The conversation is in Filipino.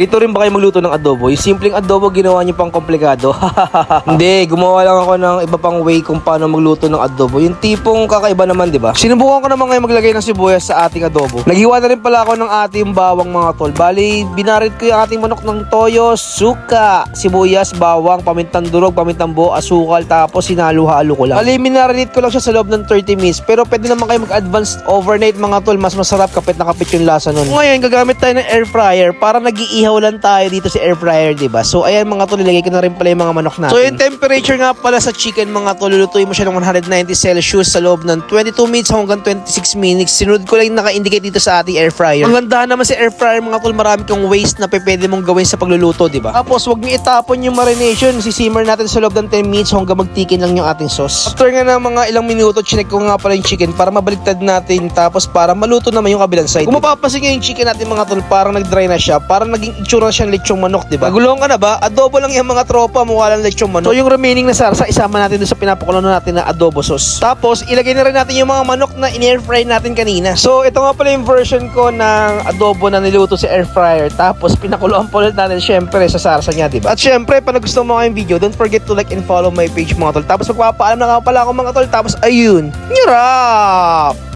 Dito rin ba kayo magluto ng adobo? Yung simpleng adobo, ginawa niyo pang komplikado. Hindi, gumawa lang ako ng iba pang way kung paano magluto ng adobo. Yung tipong kakaiba naman, di ba? Sinubukan ko naman ngayon maglagay ng sibuyas sa ating adobo. Naghiwa na rin pala ako ng ating bawang mga tol. Bali, binarit ko yung ating manok ng toyo, suka, sibuyas, bawang, pamintang durog, pamintang buo, asukal, tapos sinalo-halo ko lang. Bali, minarinate ko lang siya sa loob ng 30 minutes. Pero pwede naman kayo mag-advance overnight mga tol. Mas masarap kapit na kapit yung lasa nun. Ngayon, gagamit tayo ng air fryer para nag-iihaw lang tayo dito sa air fryer, diba? So, ayan mga tol, ilagay ko na rin pala yung mga manok natin. So, yung temperature nga pala sa chicken mga tol, lulutuin mo siya ng 190 Celsius sa loob ng 22 minutes hanggang 26 minutes. Sinunod ko lang naka-indicate dito sa ating air fryer. Ang ganda naman sa air fryer mga tol, marami kang waste na pwede mong gawin sa pagluluto, diba? Tapos, wag niyo itapon yung marination. Sisimmer natin sa loob ng 10 minutes hanggang magtikin lang yung ating sauce. After nga ng mga ilang minuto, chinek ko nga pala yung chicken para mabaliktad natin, tapos para maluto naman yung kabilang side. Kung mapapansin nga yung chicken natin mga tol, parang nag-dry na siya, parang naging itsura na siyang lechong manok, diba? Nagulong ka na ba? Adobo lang yung mga tropa, mukha lang lechong manok. So yung remaining na sarsa, isama natin doon sa pinapakulo natin na adobo sauce. Tapos ilagay na rin natin yung mga manok na in-air fry natin kanina. So ito nga pala yung version ko ng adobo na niluto sa air fryer. Tapos pinakuluan po ulit natin syempre sa sarsa niya, diba? At syempre, pag gusto mo kayong video, don't forget to like and follow my page mga tol. Tapos magpapaalam na nga pala ako mga tol. Tapos ayun, nyurap!